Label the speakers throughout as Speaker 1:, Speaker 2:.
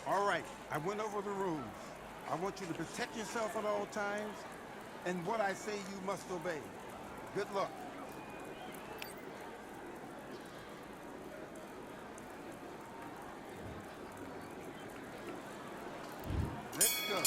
Speaker 1: All right, I went over the rules. I want you to protect yourself at all times, and what I say you must obey. Good luck. Let's go.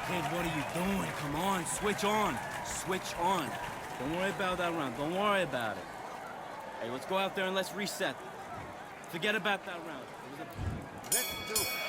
Speaker 2: Kid, what are you doing? Come on, switch on. Switch on. Don't worry about that round. Don't worry about it. Hey, let's go out there and let's reset. Forget about that round. It was a...
Speaker 1: Let's do it.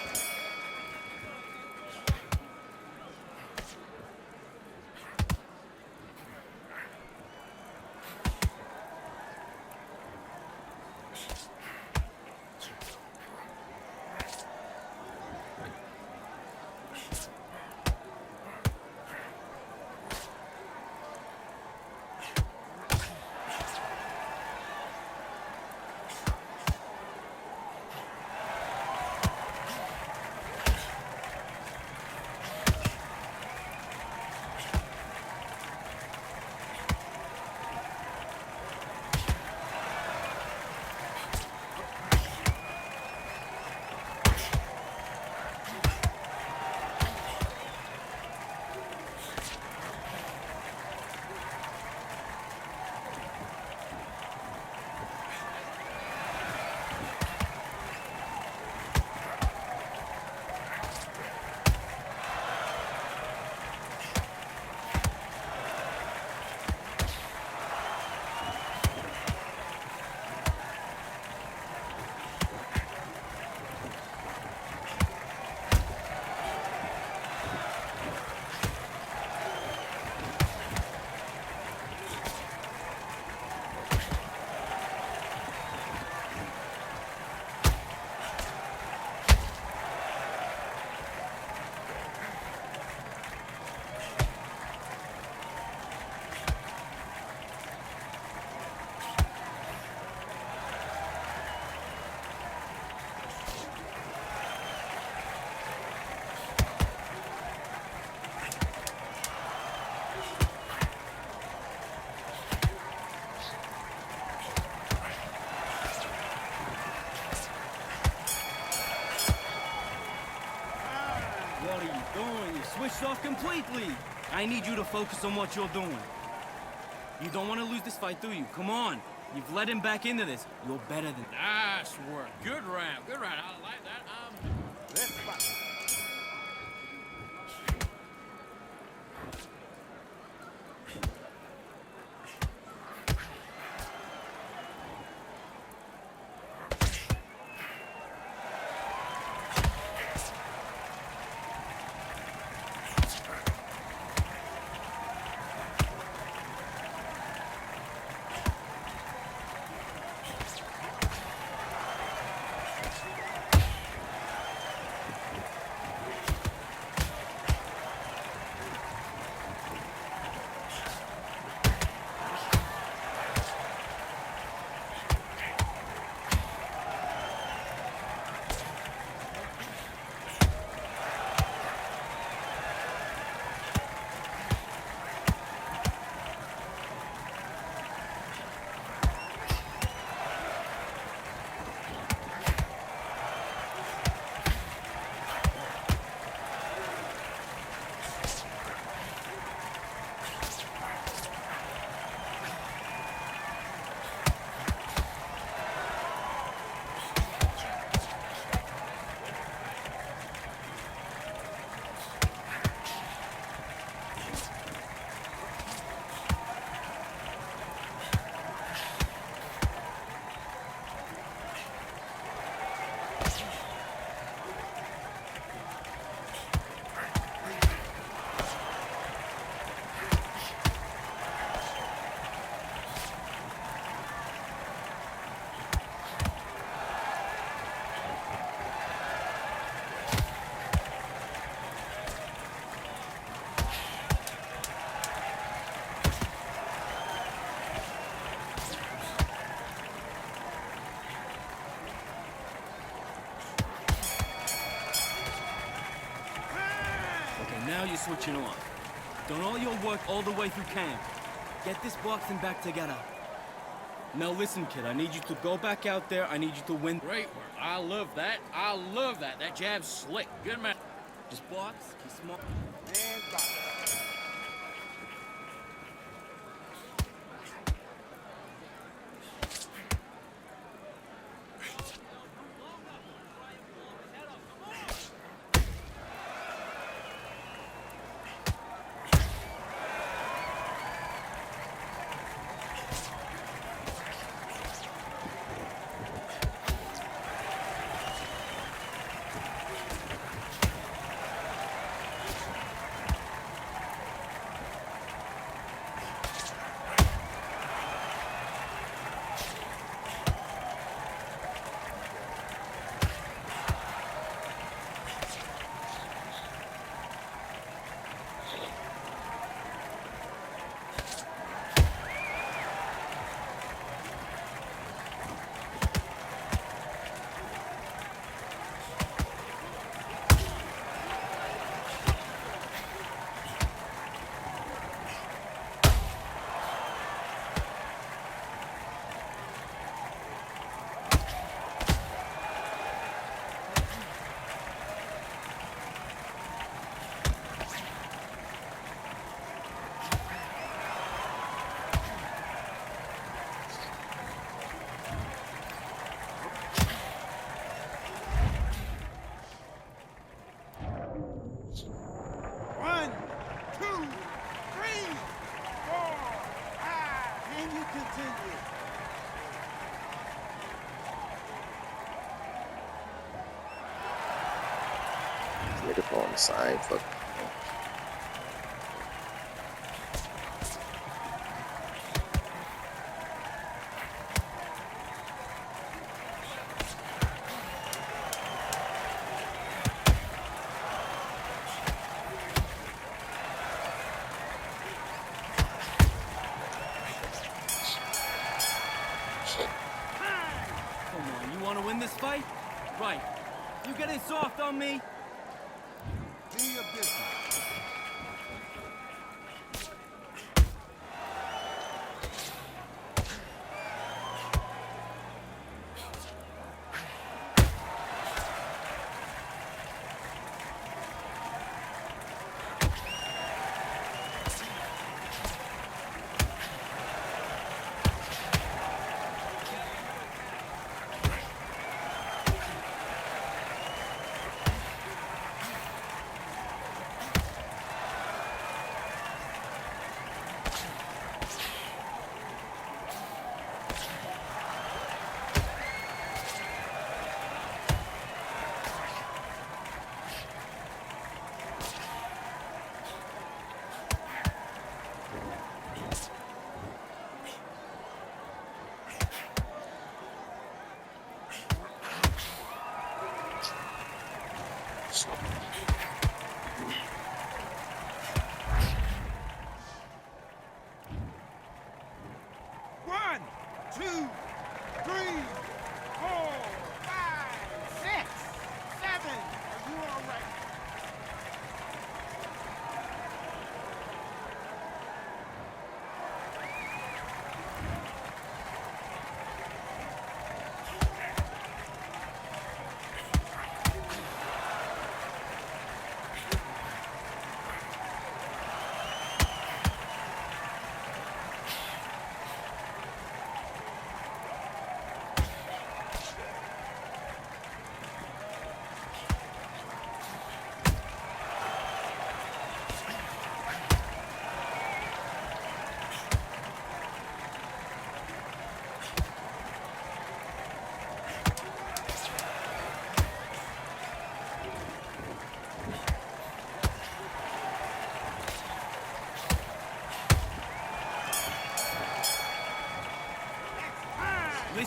Speaker 2: switched off completely. I need you to focus on what you're doing. You don't want to lose this fight, do you? Come on. You've led him back into this. You're better than...
Speaker 3: Nice work. Good round. Good round. I like that.
Speaker 1: Let's fight.
Speaker 2: Now you're switching off. Done all your work all the way through camp. Get this boxing back together. Now listen, kid, I need you to go back out there. I need you to win.
Speaker 3: Great work. I love that. I love that. That jab's slick. Good man.
Speaker 2: Just box, keep smart.
Speaker 1: And box. One, two, three, four, five, and you continue.
Speaker 4: Nigga on the side, fuck.
Speaker 2: Come on, you want to win this fight? Right. You getting soft on me?
Speaker 1: Do your business.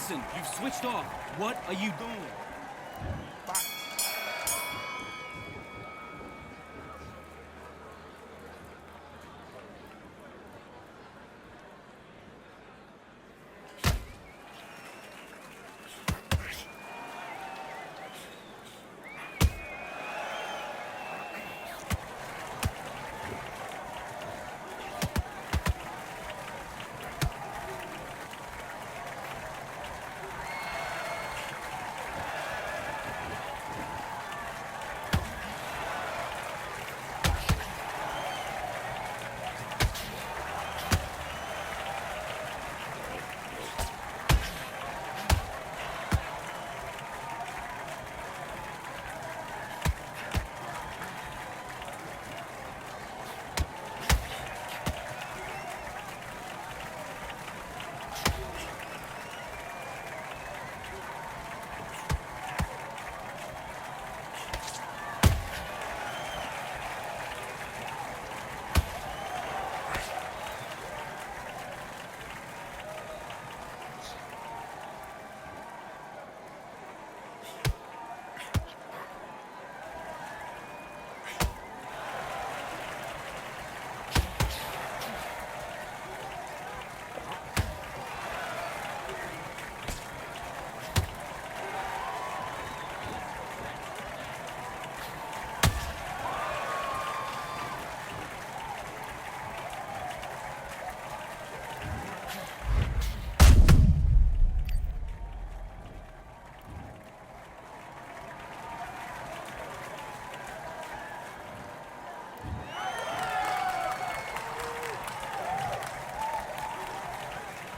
Speaker 2: Listen, you've switched off. What are you doing?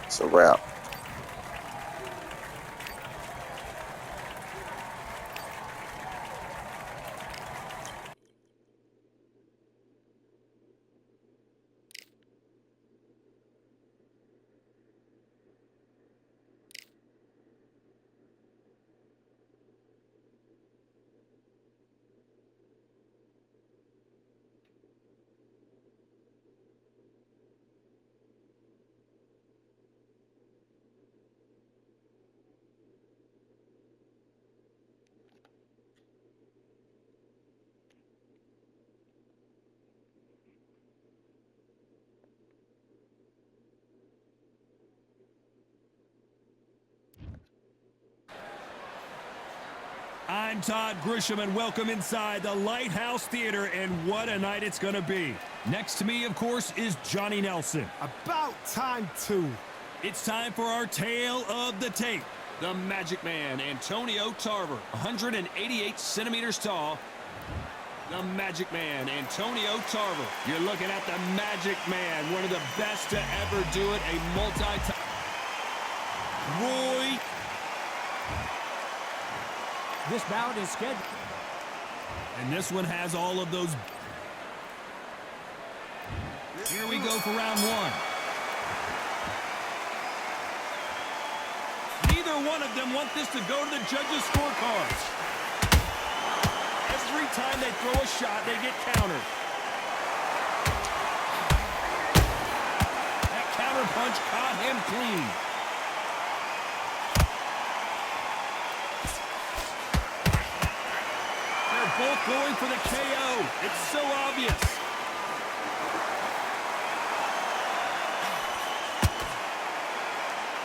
Speaker 4: It's a wrap.
Speaker 5: I'm Todd Grisham, and welcome inside the Lighthouse Theater, and what a night it's going to be. Next to me, of course, is Johnny Nelson.
Speaker 6: About time, too.
Speaker 5: It's time for our tale of the tape. The Magic Man, Antonio Tarver, 188 centimeters tall. The Magic Man, Antonio Tarver. You're looking at the Magic Man, one of the best to ever do it, a multi-time. Roy.
Speaker 7: This bout is scheduled.
Speaker 5: And this one has all of those. Here we go for round one. Neither one of them want this to go to the judges' scorecards. Every time they throw a shot, they get countered. That counter punch caught him clean. Both going for the KO. It's so obvious.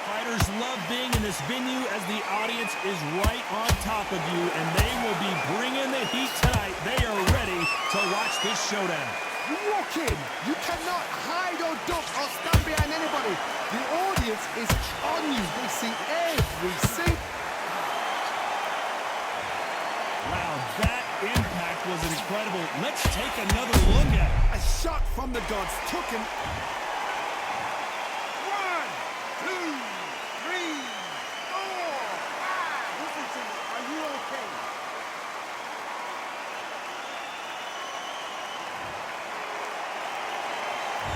Speaker 5: Fighters love being in this venue as the audience is right on top of you, and they will be bringing the heat tonight. They are ready to watch this showdown.
Speaker 6: You walk in, you cannot hide or duck or stand behind anybody. The audience is on you. They see every single.
Speaker 5: Wow, that impact was incredible. Let's take another look at it.
Speaker 6: A shot from the gods took him.
Speaker 1: 1, 2, 3, 4, 5. Listen to me. Are you okay?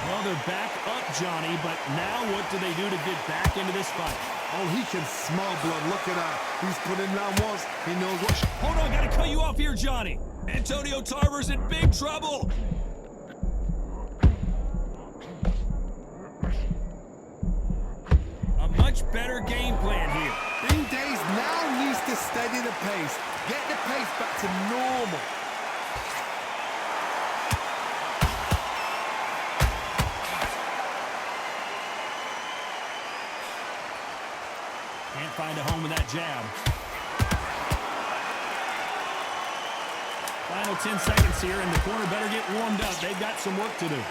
Speaker 5: Well, they're back up, Johnny, but now what do they do to get back into this fight?
Speaker 6: Oh, he can smell blood. Look at that. He's put in round once. He knows what.
Speaker 5: Hold on, gotta cut you off here, Johnny. Antonio Tarver's in big trouble. A much better game plan here.
Speaker 6: Bing Days now needs to steady the pace. Get the pace back to normal.
Speaker 5: Can't find a home with that jab. Final 10 seconds here, and the corner better get warmed up. They've got some work to do.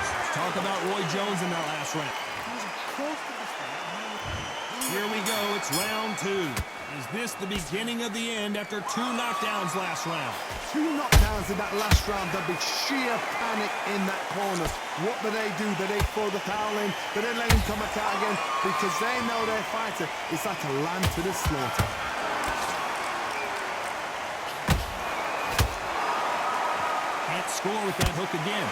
Speaker 5: Let's talk about Roy Jones in that last round. Here we go. It's round 2. Is this the beginning of the end after 2 knockdowns last round?
Speaker 6: 2 knockdowns in that last round. There'll be sheer panic in that corner. What do? Do they throw the towel in? Do they let him come back out again? Because they know their fighter is like a lamb to the slaughter.
Speaker 5: Can't score with that hook again.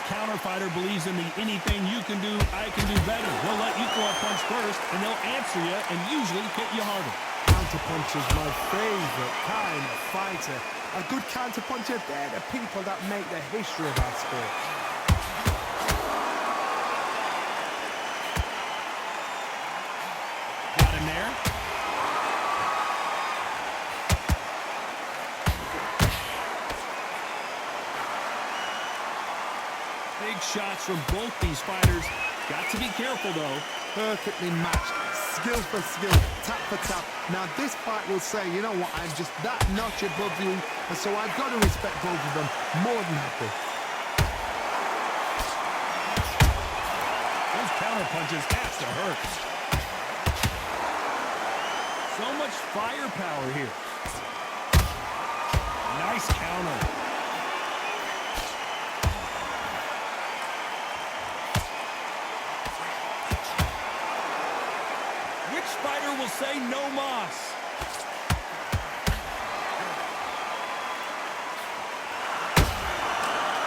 Speaker 5: Counter fighter believes in the anything you can do, I can do better. They'll let you throw a punch first, and they'll answer you and usually hit you harder.
Speaker 6: Counter punch is my favorite kind of fighter. A good counter puncher, they're the people that make the history of our sport.
Speaker 5: Got him there. Big shots from both these fighters. Got to be careful, though.
Speaker 6: Perfectly matched. Skill for skill. Tap for tap. Now, this fight will say, you know what, I'm just that notch above you, and so I've got to respect both of them. More than happy.
Speaker 5: Those counter punches have to hurt. So much firepower here. Nice counter. Fighter will say no mas.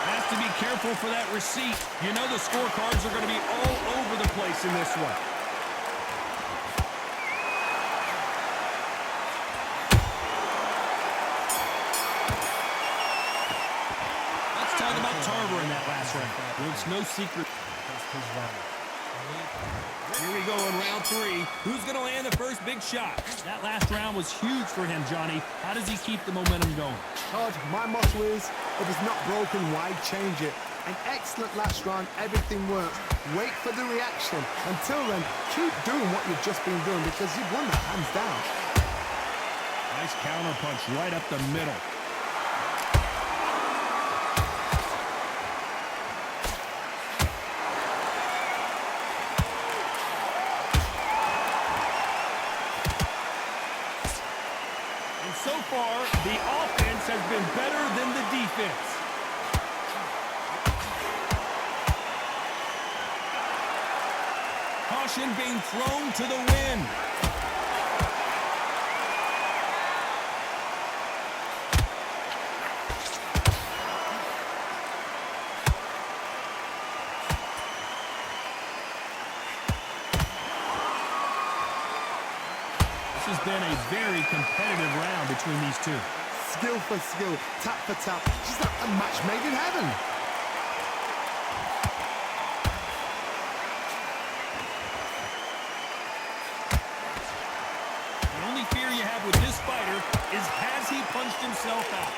Speaker 5: Has to be careful for that receipt. You know the scorecards are going to be all over the place in this one. Let's talk about Tarver in that last round. Well, it's no secret. Here we go in round 3. Who's going to land the first big shot? That last round was huge for him, Johnny. How does he keep the momentum going?
Speaker 6: Todd, my motto is, if it's not broken, why change it? An excellent last round, everything works. Wait for the reaction. Until then, keep doing what you've just been doing because you've won that hands down.
Speaker 5: Nice counter punch right up the middle. So far, the offense has been better than the defense. Caution being thrown to the wind. This has been a very competitive round between these two.
Speaker 6: Skill for skill, tap for tap. Just like a match made in heaven.
Speaker 5: The only fear you have with this fighter is has he punched himself out?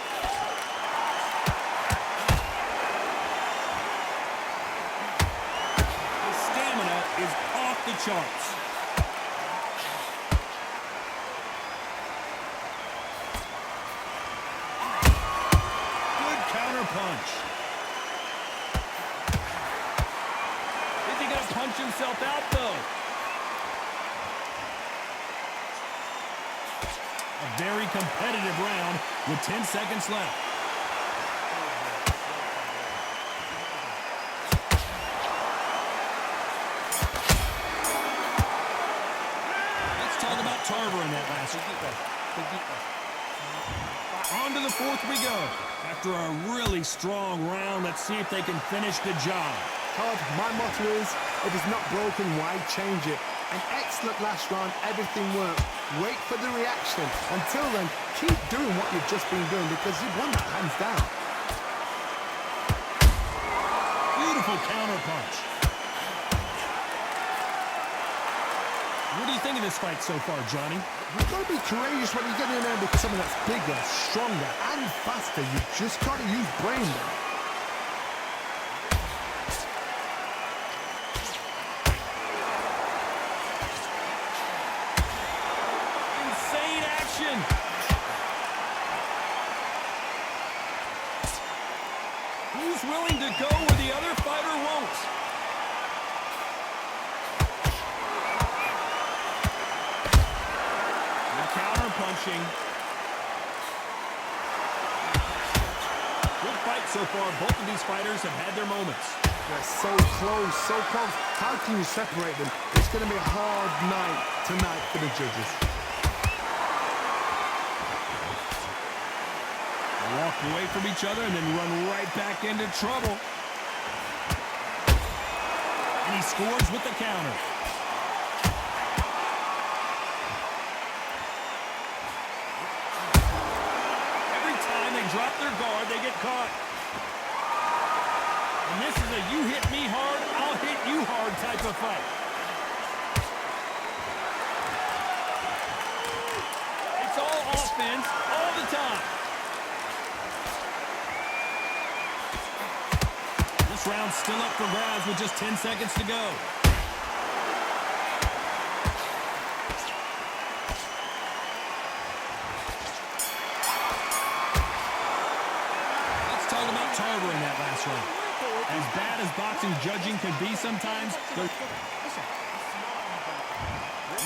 Speaker 5: His stamina is off the charts. Punch. Is he going to punch himself out, though? A very competitive round with 10 seconds left. Let's talk about Tarver in that last one. On to the 4th we go. After a really strong round, let's see if they can finish the job.
Speaker 6: Todd, my motto is, If it's not broken, why change it? An excellent last round, everything works. Wait for the reaction. Until then, keep doing what you've just been doing because you've won that hands down.
Speaker 5: Beautiful counter punch. What do you think of this fight so far, Johnny?
Speaker 6: You've got to be courageous when you get in there with someone that's bigger, stronger, and faster. You just got to use brain there.
Speaker 5: Insane action. Who's willing to go where the other fighter won't? Punching. Good fight so far. Both of these fighters have had their moments.
Speaker 6: They're so close, so close. How can you separate them? It's going to be a hard night tonight for the judges.
Speaker 5: Walk away from each other and then run right back into trouble. And he scores with the counter. Drop their guard, they get caught. And this is a you hit me hard, I'll hit you hard type of fight. It's all offense all the time. This round's still up for grabs with just 10 seconds to go. Tarver in that last round. As bad as boxing judging can be sometimes,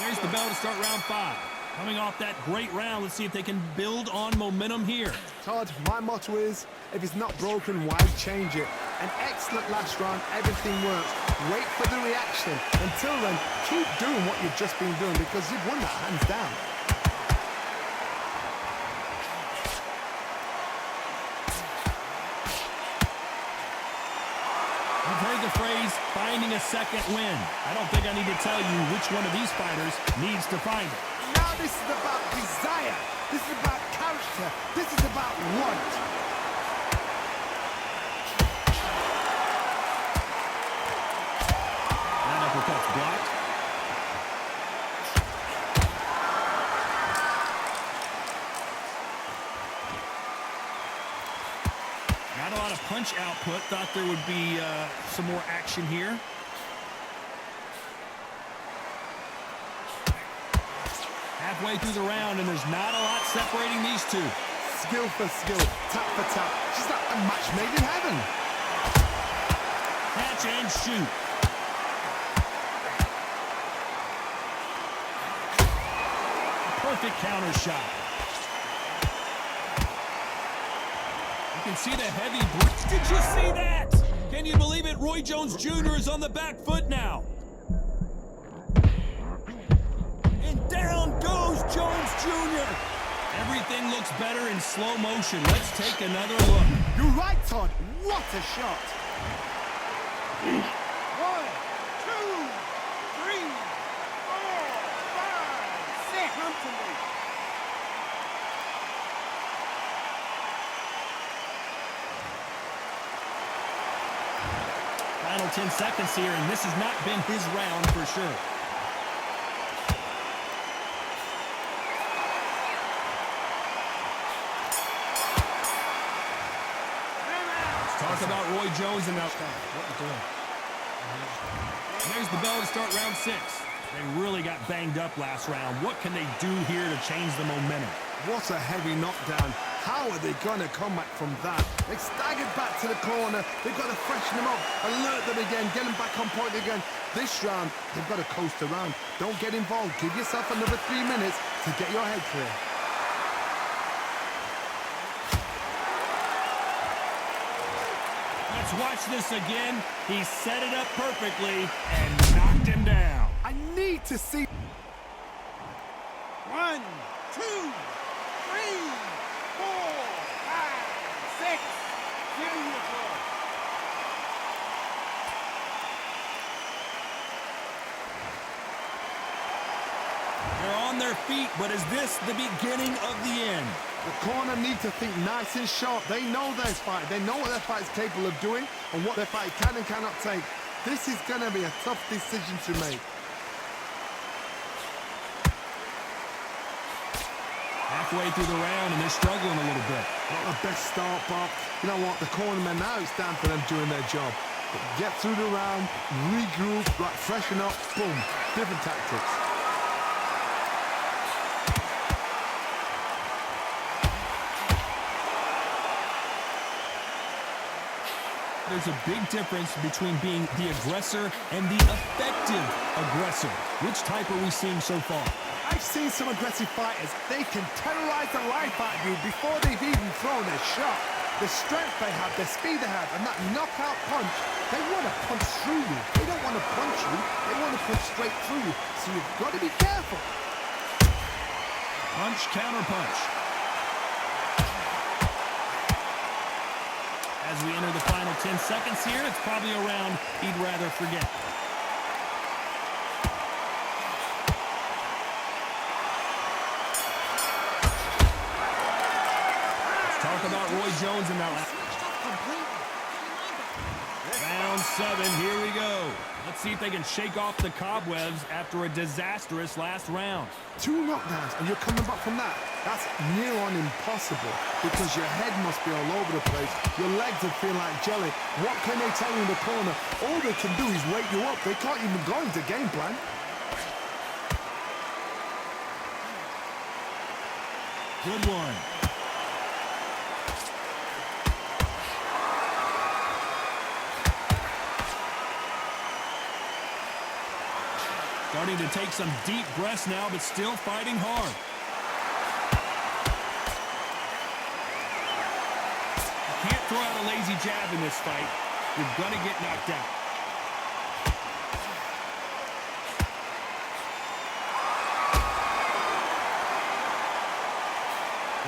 Speaker 5: there's the bell to start round 5. Coming off that great round, let's see if they can build on momentum here.
Speaker 6: Todd, my motto is, if it's not broken, why change it? An excellent last round, everything works. Wait for the reaction. Until then, keep doing what you've just been doing because you've won that hands down.
Speaker 5: You've heard the phrase, finding a second win. I don't think I need to tell you which one of these fighters needs to find it.
Speaker 6: Now this is about desire. This is about character. This is about want.
Speaker 5: That uppercut's blocked. Not a lot of punch output. Thought there would be some more action here. Halfway through the round, and there's not a lot separating these two.
Speaker 6: Skill for skill, tap for tap. She's like a match made in heaven.
Speaker 5: Catch and shoot. A perfect counter shot. You can see the heavy blitz. Did you see that? Can you believe it? Roy Jones Jr. is on the back foot now. And down goes Jones Jr. Everything looks better in slow motion. Let's take another look.
Speaker 6: You're right, Todd. What a shot.
Speaker 1: 1, 2, 3, 4, 5, 6. Come to me.
Speaker 5: Final 10 seconds here, and this has not been his round for sure. Talk about Roy Jones and now what we're doing. There's the bell to start round 6. They really got banged up last round. What can they do here to change the momentum?
Speaker 6: What a heavy knockdown. How are they going to come back from that? They staggered back to the corner. They've got to freshen them up, alert them again, get them back on point again. This round, they've got to coast around. Don't get involved. Give yourself another 3 minutes to get your head clear.
Speaker 5: Let's watch this again. He set it up perfectly and knocked him down.
Speaker 6: I need to see.
Speaker 1: 1, 2, 3, 4, 5, 6. Give me your floor.
Speaker 5: on their feet, but is this the beginning of the end?
Speaker 6: The corner need to think nice and sharp. They know their fight. They know what their fight is capable of doing and what their fight can and cannot take. This is going to be a tough decision to make.
Speaker 5: Halfway through the round, and they're struggling a little bit.
Speaker 6: Not the best start, but you know what? The cornermen now, it's down to them doing their job. But get through the round, regroup, right, freshen up, boom. Different tactics.
Speaker 5: There's a big difference between being the aggressor and the effective aggressor. Which type are we seeing so far?
Speaker 6: I've seen some aggressive fighters. They can terrorize the life out of you before they've even thrown their shot. The strength they have, the speed they have, and that knockout punch, they want to punch through you. They don't want to punch you. They want to punch straight through you. So you've got to be careful.
Speaker 5: Punch, counter punch. As we enter the final 10 seconds here, it's probably a round he'd rather forget. Let's talk about Roy Jones in that last. Round 7, here we go. Let's see if they can shake off the cobwebs after a disastrous last round.
Speaker 6: 2 knockdowns and you're coming back from that. That's near on impossible because your head must be all over the place. Your legs would feel like jelly. What can they tell you in the corner? All they can do is wake you up. They can't even go into game plan.
Speaker 5: Good one. Starting to take some deep breaths now, but still fighting hard. You can't throw out a lazy jab in this fight. You're going to get knocked out.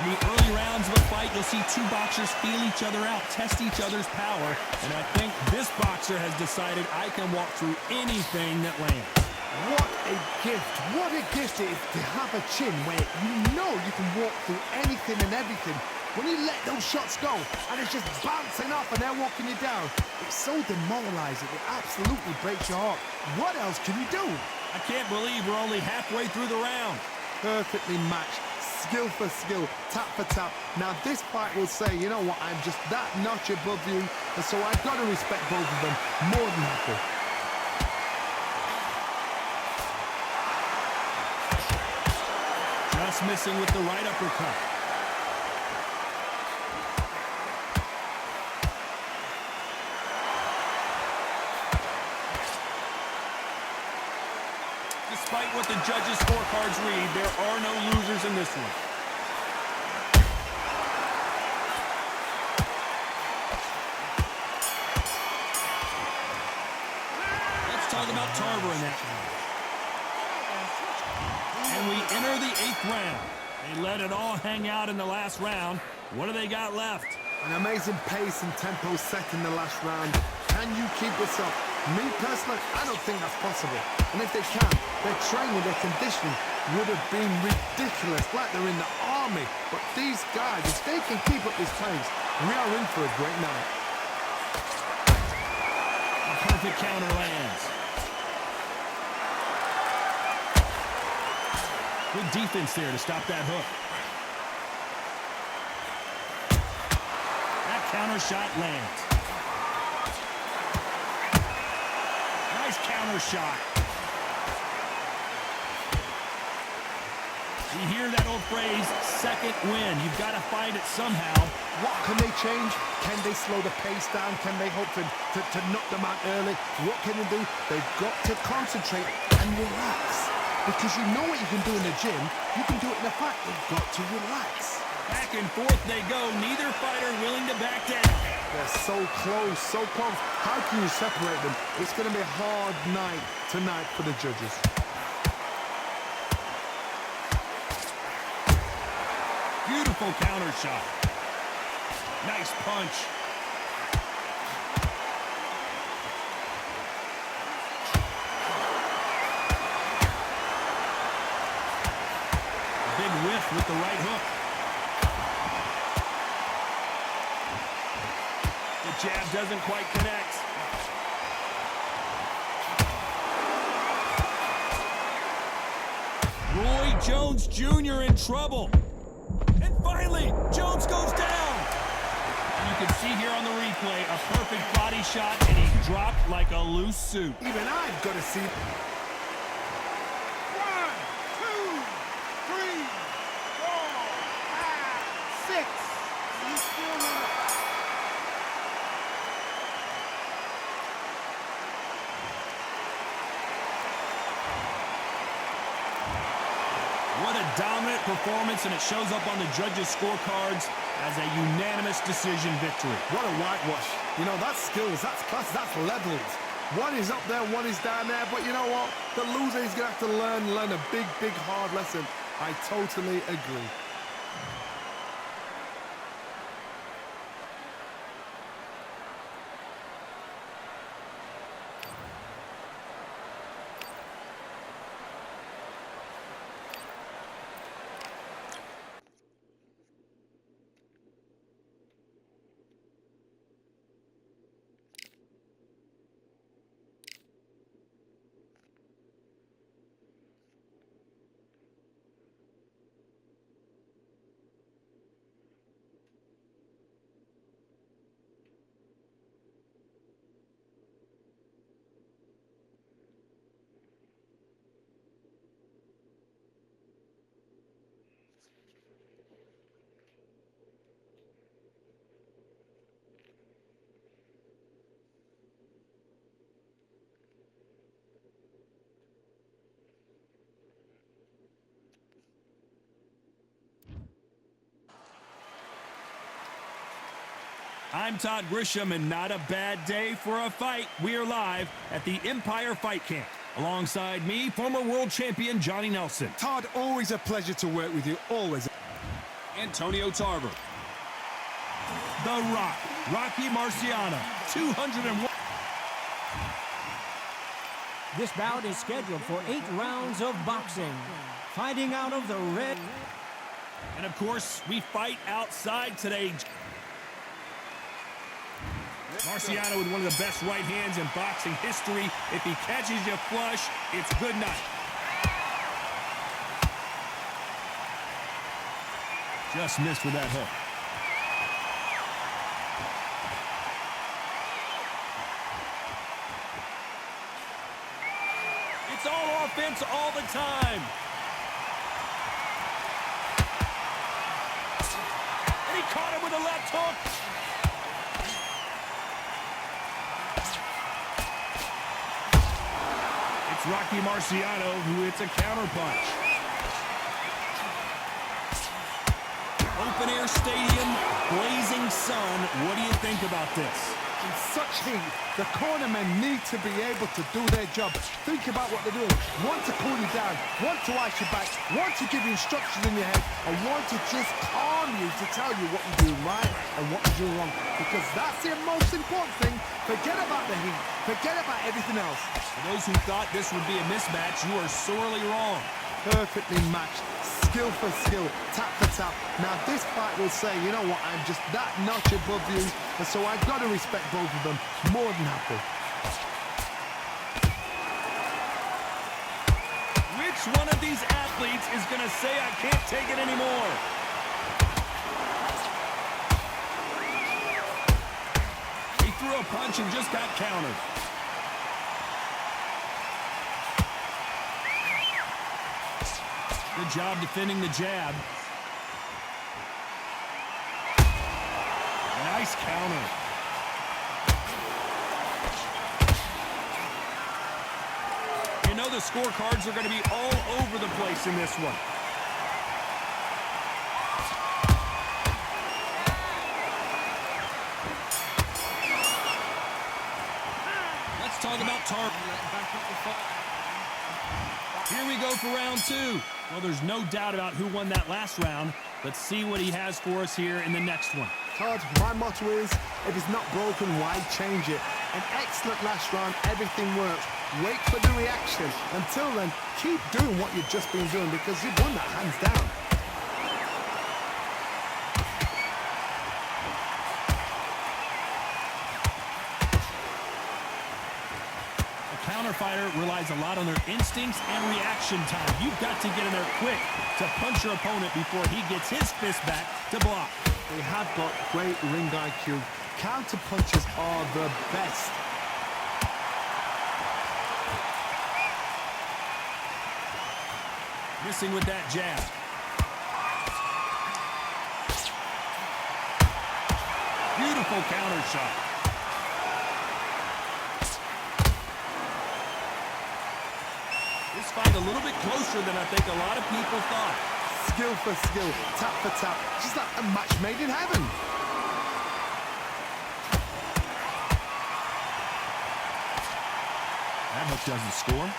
Speaker 5: In the early rounds of a fight, you'll see 2 boxers feel each other out, test each other's power, and I think this boxer has decided I can walk through anything that lands.
Speaker 6: What a gift. What a gift it is to have a chin where you know you can walk through anything and everything. When you let those shots go and it's just bouncing off and they're walking you down, it's so demoralizing. It absolutely breaks your heart. What else can you do?
Speaker 5: I can't believe we're only halfway through the round.
Speaker 6: Perfectly matched. Skill for skill, tap for tap. Now this fight will say, you know what, I'm just that notch above you, and so I've got to respect both of them more than happy.
Speaker 5: Just missing with the right uppercut. Despite what the judges' scorecards read, there are no losers in this one. Let's talk about Tarver in that one. And we enter the 8th round. They let it all hang out in the last round. What do they got left?
Speaker 6: An amazing pace and tempo set in the last round. Can you keep this up? Me personally, I don't think that's possible. And if they can, their training, their conditioning would have been ridiculous, like they're in the army. But these guys, if they can keep up this pace, we are in for a great night.
Speaker 5: A perfect counter lands. Good defense there to stop that hook. That counter shot lands. Nice counter shot. You hear that old phrase, second win. You've got to find it somehow.
Speaker 6: What can they change? Can they slow the pace down? Can they hope to knock them out early? What can they do? They've got to concentrate and relax. Because you know what you can do in the gym, you can do it in the fight. You've got to relax.
Speaker 5: Back and forth they go. Neither fighter willing to back down.
Speaker 6: They're so close, so close. How can you separate them? It's going to be a hard night tonight for the judges.
Speaker 5: Beautiful counter shot. Nice punch. whiff with the right hook. The jab doesn't quite connect. Roy Jones Jr. in trouble. And finally, Jones goes down. You can see here on the replay a perfect body shot, and he dropped like a loose suit.
Speaker 6: Even I've got to see.
Speaker 1: 1, 2, 3, 4, 5, 6. He's still in it.
Speaker 5: What a dominant performance, and it shows up on the judges' scorecards as a unanimous decision victory.
Speaker 6: What a whitewash. You know, that's skills, that's class, that's levels. One is up there, one is down there, but you know what? The loser is going to have to learn a big, big, hard lesson. I totally agree.
Speaker 5: I'm Todd Grisham, and not a bad day for a fight. We are live at the Empire Fight Camp. Alongside me, former world champion Johnny Nelson.
Speaker 6: Todd, always a pleasure to work with you, always.
Speaker 5: Antonio Tarver. The Rock, Rocky Marciano, 201.
Speaker 7: This bout is scheduled for 8 rounds of boxing. Fighting out of the red.
Speaker 5: And of course, we fight outside today. Marciano with one of the best right hands in boxing history. If he catches you flush, it's good night. Just missed with that hook. It's all offense all the time. And he caught him with a left hook. It's Rocky Marciano who hits a counterpunch. Open air stadium, blazing sun. What do you think about this?
Speaker 6: In such heat, the cornermen need to be able to do their job. Think about what they're doing. One to cool you down, one to ice your back, one to give you instructions in your head, and one to just calm you to tell you what you're doing right and what you're doing wrong. Because that's the most important thing. Forget about the heat. Forget about everything else.
Speaker 5: For those who thought this would be a mismatch, you are sorely wrong.
Speaker 6: Perfectly matched. Skill for skill, tap for tap. Now this fight will say, you know what, I'm just that notch above you, and so I've got to respect both of them. More than happy.
Speaker 5: Which one of these athletes is going to say I can't take it anymore? He threw a punch and just got countered. Good job defending the jab. Nice counter. You know the scorecards are going to be all over the place in this one. Let's talk about Tarver. Here we go for round 2. Well, there's no doubt about who won that last round. Let's see what he has for us here in the next one.
Speaker 6: Todd, my motto is, if it's not broken, why change it? An excellent last round, everything works. Wait for the reaction. Until then, keep doing what you've just been doing because you've won that hands down.
Speaker 5: fighter relies a lot on their instincts and reaction time. You've got to get in there quick to punch your opponent before he gets his fist back to block.
Speaker 6: They have got great ring IQ. Counter punches are the best.
Speaker 5: Missing with that jab. Beautiful counter shot. This fight a little bit closer than I think a lot of people thought.
Speaker 6: Skill for skill, tap for tap, just like a match made in heaven.
Speaker 5: That hook doesn't score.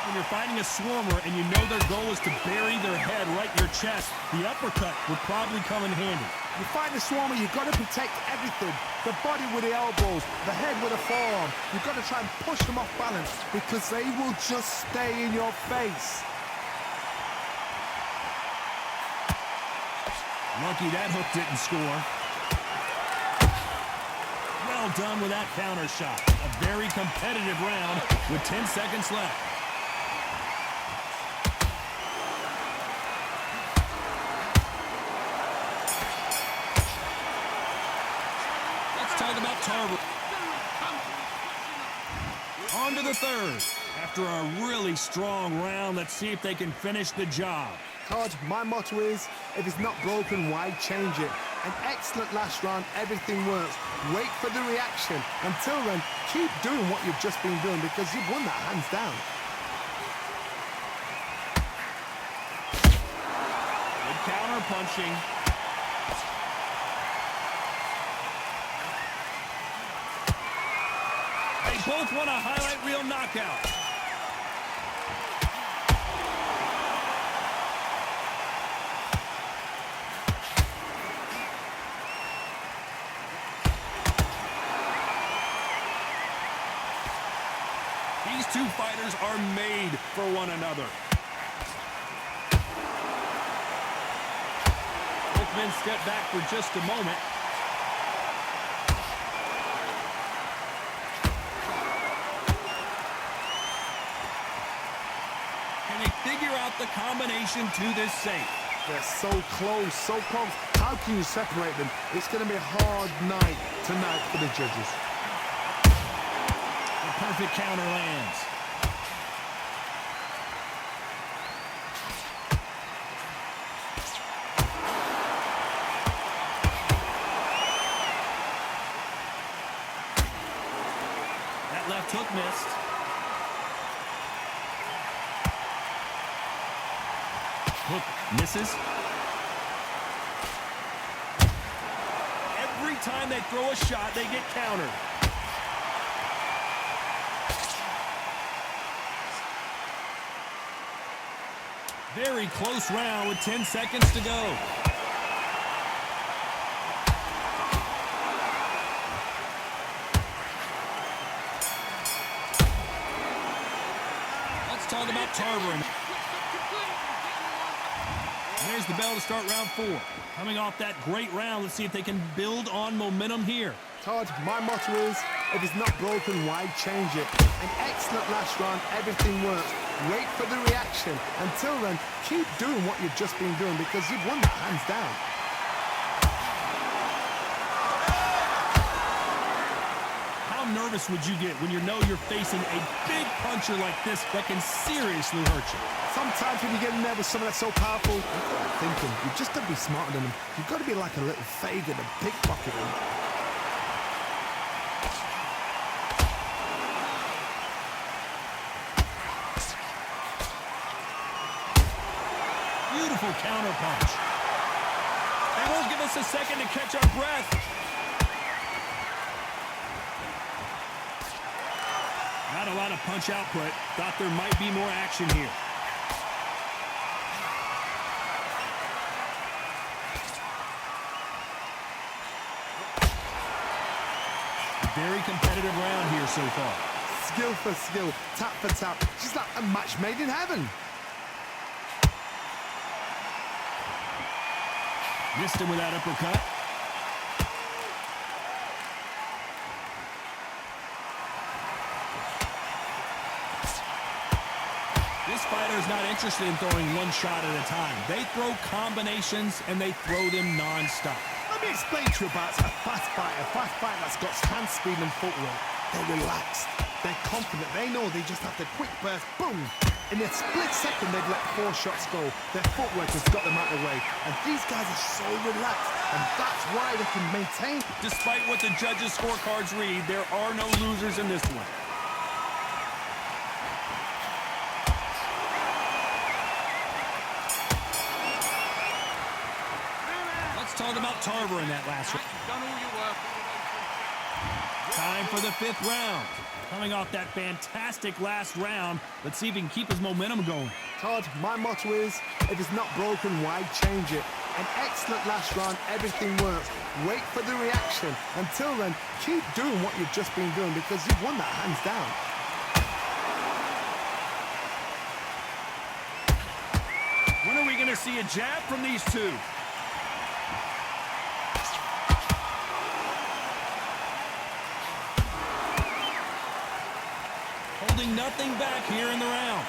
Speaker 5: When you're fighting a swarmer and you know their goal is to bury their head right in your chest, the uppercut would probably come in handy.
Speaker 6: You fight the Swarmer, you've got to protect everything. The body with the elbows, the head with the forearm. You've got to try and push them off balance because they will just stay in your face.
Speaker 5: Lucky that hook didn't score. Well done with that counter shot. A very competitive round with 10 seconds left. Talk about Tarver. On to the third. After a really strong round, let's see if they can finish the job.
Speaker 6: Todd, my motto is, if it's not broken, why change it? An excellent last round, everything works. Wait for the reaction. Until then, keep doing what you've just been doing because you've won that hands down.
Speaker 5: Good counter punching. They both want a highlight reel knockout. These two fighters are made for one another. Both men step back for just a moment. Figure out the combination to this safe.
Speaker 6: They're so close, so close. How can you separate them? It's going to be a hard night tonight for the judges.
Speaker 5: The perfect counter lands. That left hook missed. Hook misses. Every time they throw a shot, they get countered. Very close round with 10 seconds to go. Let's talk about Tarver. There's the bell to start round 4. Coming off that great round, let's see if they can build on momentum here.
Speaker 6: Todd, my motto is, if it's not broken, why change it? An excellent last round, everything works. Wait for the reaction. Until then, keep doing what you've just been doing because you've won that hands down.
Speaker 5: How nervous would you get when you know you're facing a big puncher like this that can seriously hurt you?
Speaker 6: Sometimes when you get in there with someone that's so powerful, you're thinking, you've just got to be smarter than them. You've got to be like a little Fagin and pickpocket them.
Speaker 5: Beautiful counter punch. They won't give us a second to catch our breath. Not a lot of punch output. Thought there might be more action here. Very competitive round here so far.
Speaker 6: Skill for skill, tap for tap, just like a match made in heaven.
Speaker 5: Missed him with that uppercut. This fighter is not interested in throwing one shot at a time. They throw combinations, and they throw them non-stop.
Speaker 6: Let me explain to you about a fast fighter that's got hand speed and footwork. They're relaxed. They're confident. They know they just have to quick burst, boom. In a split second, they've let 4 shots go. Their footwork has got them out of the way. And these guys are so relaxed. And that's why they can maintain.
Speaker 5: Despite what the judges' scorecards read, there are no losers in this one. Let's talk about Tarver in that last round.
Speaker 3: Done all your work.
Speaker 5: Time for the 5th round. Coming off that fantastic last round, let's see if he can keep his momentum going.
Speaker 6: Todd, my motto is, if it's not broken, why change it? An excellent last round, everything works. Wait for the reaction. Until then, keep doing what you've just been doing because you've won that hands down.
Speaker 5: When are we going to see a jab from these two? Holding nothing back here in the round.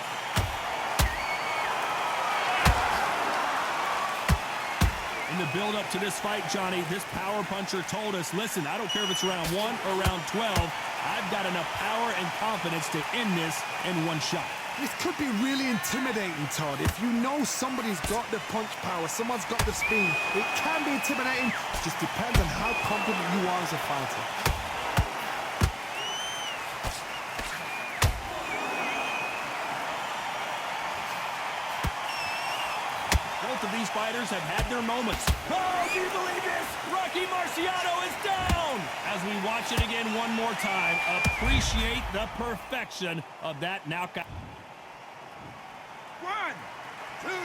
Speaker 5: In the build-up to this fight, Johnny, this power puncher told us, listen, I don't care if it's round 1 or round 12, I've got enough power and confidence to end this in one shot.
Speaker 6: This could be really intimidating, Todd. If you know somebody's got the punch power, someone's got the speed, it can be intimidating. It just depends on how confident you are as a fighter.
Speaker 5: Both of these fighters have had their moments. Oh, do you believe this? Rocky Marciano is down! As we watch it again one more time, appreciate the perfection of that knockout.
Speaker 1: 1, 2, 3,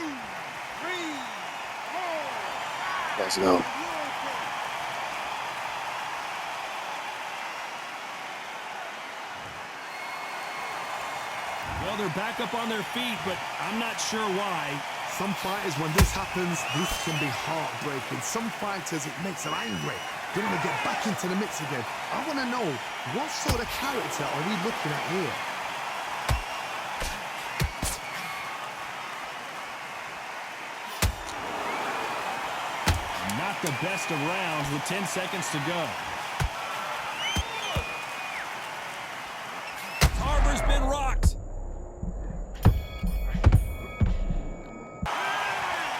Speaker 1: 4, 5.
Speaker 4: Let's go.
Speaker 5: Well, they're back up on their feet, but I'm not sure why.
Speaker 6: Some fighters, when this happens, this can be heartbreaking. Some fighters, it makes them angry. They want to get back into the mix again. I want to know, what sort of character are we looking at here?
Speaker 5: Not the best of rounds with 10 seconds to go. Tarver's been rocked.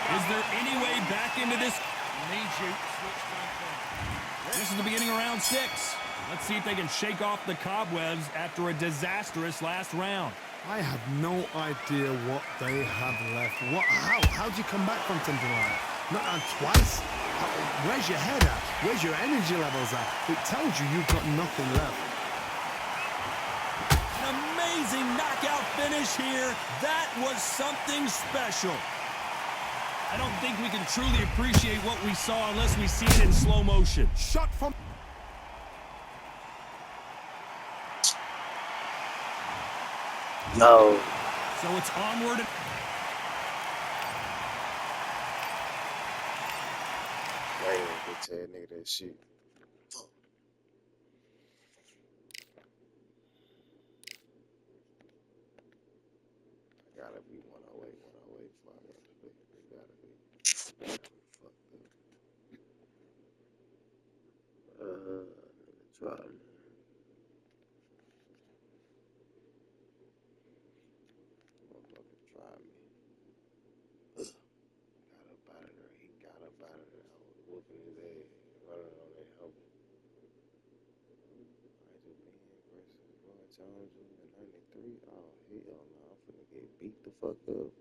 Speaker 5: Is there any way back into this?
Speaker 3: Need you.
Speaker 5: This is the beginning of round 6. Let's see if they can shake off the cobwebs after a disastrous last round.
Speaker 6: I have no idea what they have left. How do you come back from something like that? Not on twice? Where's your head at? Where's your energy levels at? It tells you you've got nothing left.
Speaker 5: An amazing knockout finish here. That was something special. I don't think we can truly appreciate what we saw unless we see it in slow motion.
Speaker 6: Shot from...
Speaker 4: No.
Speaker 5: So it's onward.
Speaker 4: I ain't gonna get tell that nigga that shit. I gotta be 108 before I got to be. It gotta be. Fucked up. Try me. Motherfucker, try me. Got up out of there. He got up out of there. I was whooping his ass, running on that help. Nigel Benn versus Roy Jones in '93. Oh, hell no. I'm finna get beat the fuck up.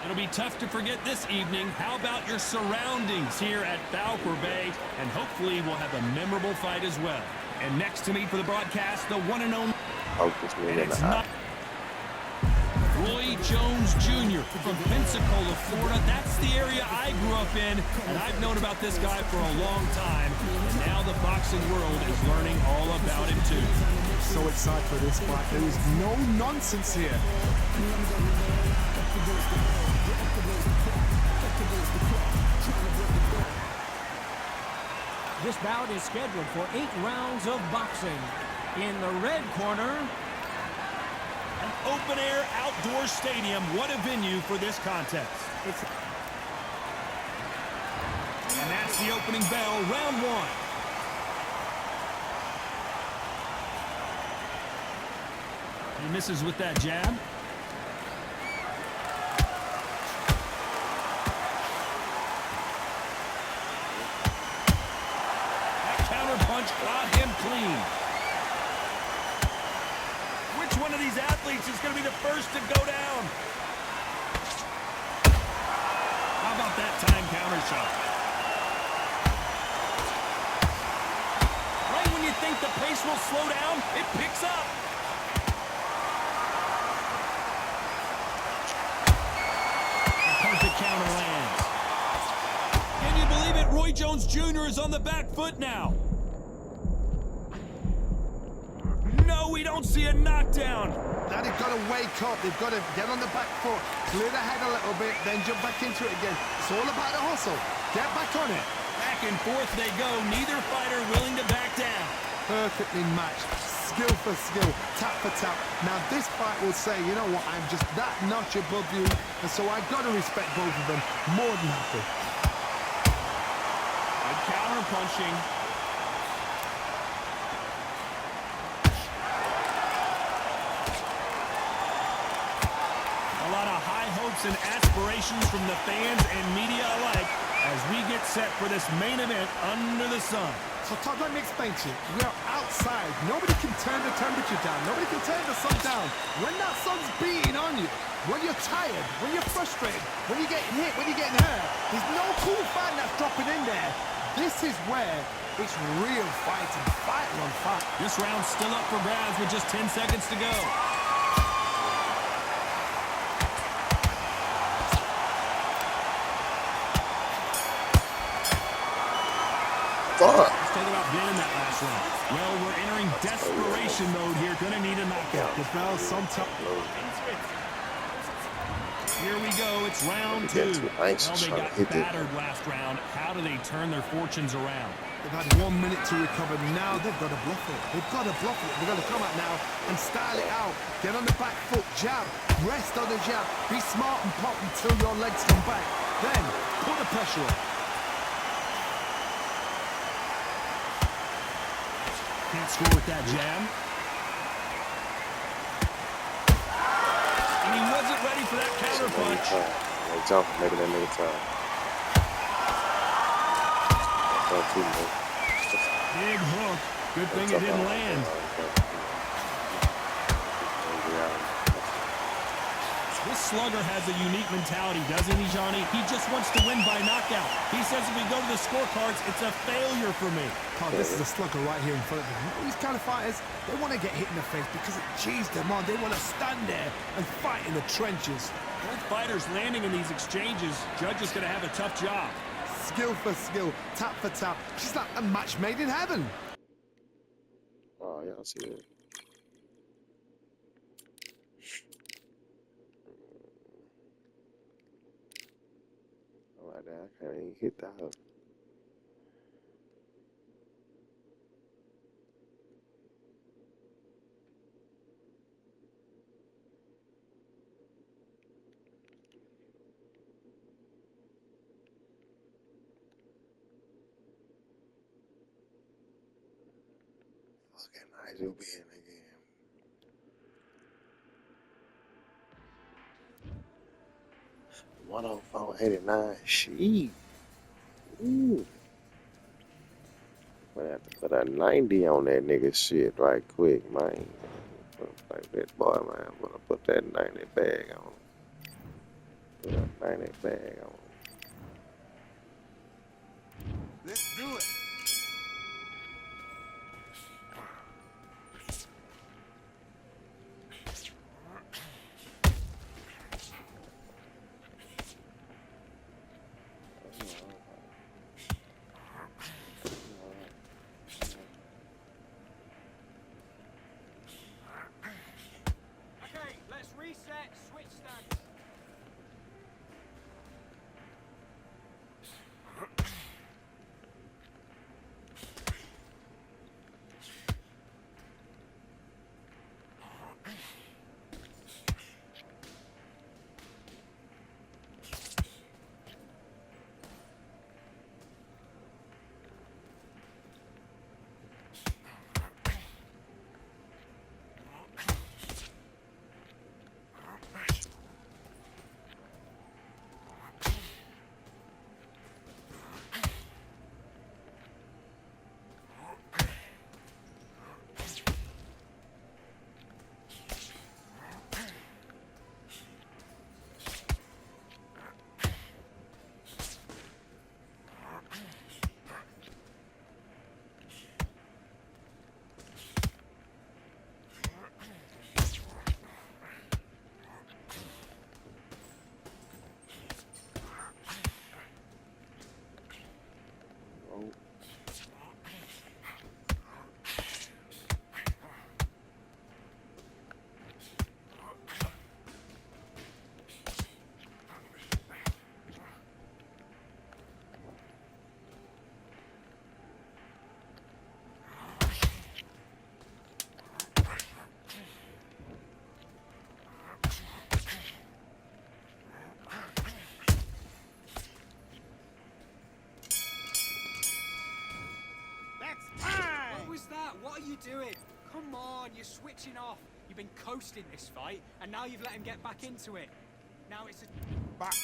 Speaker 5: It'll be tough to forget this evening. How about your surroundings here at Balfour Bay? And hopefully we'll have a memorable fight as well. And next to me for the broadcast, the one and only...
Speaker 4: Focus me
Speaker 5: And
Speaker 4: in the
Speaker 5: it's
Speaker 4: eye.
Speaker 5: not... Roy Jones Jr. from Pensacola, Florida. That's the area I grew up in, and I've known about this guy for a long time. And now the boxing world is learning all about him too.
Speaker 6: So excited for this fight. There is no nonsense here.
Speaker 7: This bout is scheduled for 8 rounds of boxing. In the red corner,
Speaker 5: An open-air outdoor stadium. What a venue for this contest. And that's the opening bell, round 1. He misses with that jab. That counter punch got him clean. Which one of these athletes is going to be the first to go down? How about that time counter shot? Right when you think the pace will slow down, it picks up. The counter lands. Can you believe it? Roy Jones Jr. is on the back foot now. No, we don't see a knockdown.
Speaker 6: Now they've got to wake up. They've got to get on the back foot, clear the head a little bit, then jump back into it again. It's all about the hustle. Get back on it.
Speaker 5: Back and forth they go. Neither fighter willing to back down.
Speaker 6: Perfectly matched. Skill for skill, tap for tap. Now this fight will say, you know what, I'm just that notch above you, and so I've got to respect both of them. More than happy.
Speaker 5: Good counter punching. A lot of high hopes and aspirations from the fans and media alike as we get set for this main event under the sun.
Speaker 6: So Todd, let me explain to you. We are outside. Nobody can turn the temperature down. Nobody can turn the sun down. When that sun's beating on you, when you're tired, when you're frustrated, when you're getting hit, when you're getting hurt, there's no cool fan that's dropping in there. This is where it's real fighting. Fight on fight.
Speaker 5: This round's still up for grabs with just 10 seconds to go.
Speaker 4: Fuck.
Speaker 5: Let's talk about getting that last round. Well, we're entering desperation mode here. Gonna need a knockout.
Speaker 6: The bell sometime.
Speaker 5: Here we go. It's round 2. Well, they got battered last round. How do they turn their fortunes around?
Speaker 6: They've had 1 minute to recover. Now they've got to bluff it. They've got to bluff it. They've got to come out now and style it out. Get on the back foot, jab, rest on the jab. Be smart and pop until your legs come back. Then put the pressure on.
Speaker 5: Can't score with that jab. And he wasn't ready for that counter punch.
Speaker 4: Maybe that nigga time.
Speaker 5: Big hook. Good thing it didn't land. This slugger has a unique mentality, doesn't he, Johnny? He just wants to win by knockout. He says if we go to the scorecards, it's a failure for me.
Speaker 6: Oh, this is a slugger right here in front of them. These kind of fighters, they want to get hit in the face because it cheese them on. They want to stand there and fight in the trenches.
Speaker 5: Both fighters landing in these exchanges. Judge is going to have a tough job.
Speaker 6: Skill for skill, tap for tap. She's like a match made in heaven.
Speaker 4: Oh, y'all see it. Oh, like that. I can't even hit that hook. Nigel being again. 104.89. Sheet. Ooh. I'm gonna have to put a 90 on that nigga shit right quick, man. Like that boy, man. I'm gonna put that 90 bag on. Put a 90 bag on.
Speaker 1: Let's do it.
Speaker 4: Oh.
Speaker 8: What was that? What are you doing? Come on, you're switching off. You've been coasting this fight, and now you've let him get back into it. Now it's a...
Speaker 1: Box.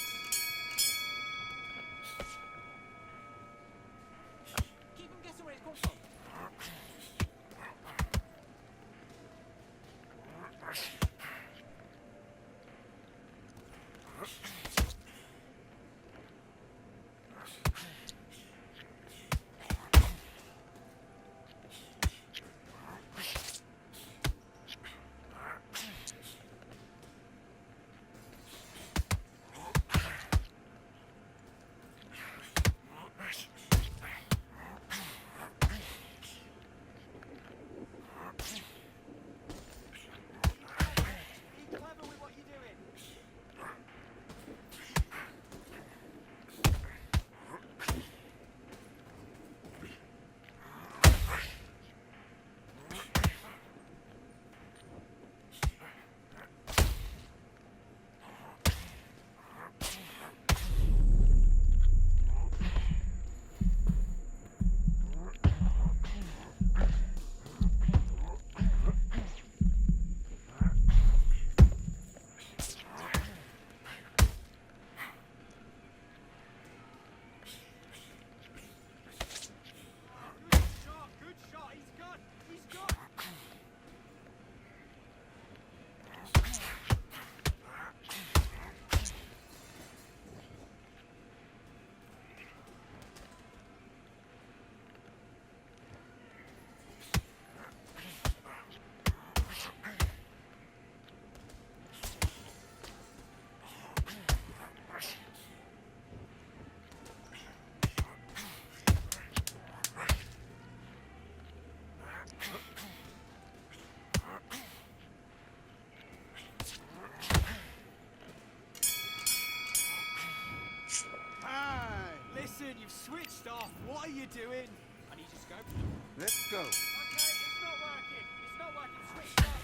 Speaker 8: Keep him guessing where it's come from. Be clever with what you're doing. Good shot. He's gone. He's gone.
Speaker 1: Time.
Speaker 8: Listen, you've switched off. What are you doing? I need you to go.
Speaker 1: Let's go.
Speaker 8: Okay, it's not working. It's not working. Switch off.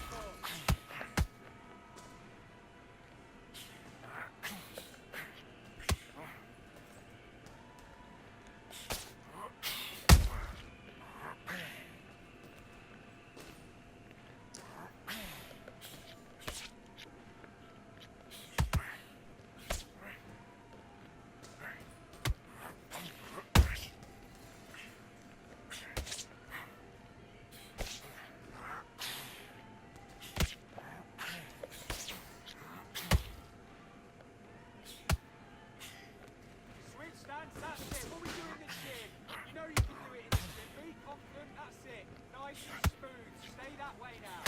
Speaker 8: Switch stance, that's it. What are we doing this gym? You know you can do it in this gym. Be confident, that's it. Nice and smooth. Stay that way now.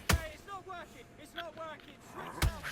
Speaker 8: Okay, it's not working. It's not working. Switch off.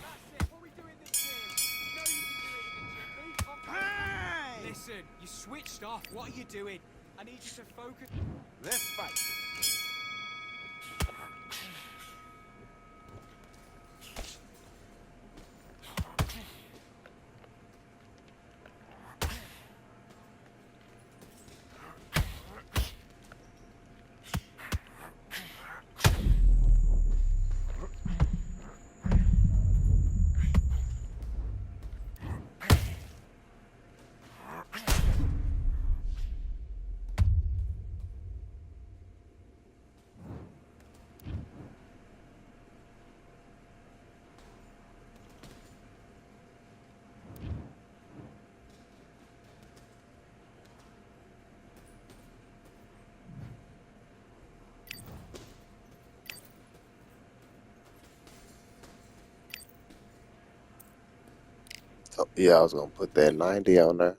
Speaker 8: That's it. What are we doing this gym? You know you can do it in the gym. Be confident.
Speaker 1: Time.
Speaker 8: Listen, you switched off. What are you doing? I need you to focus.
Speaker 1: Let's fight.
Speaker 4: So, yeah, I was gonna put that 90 on there.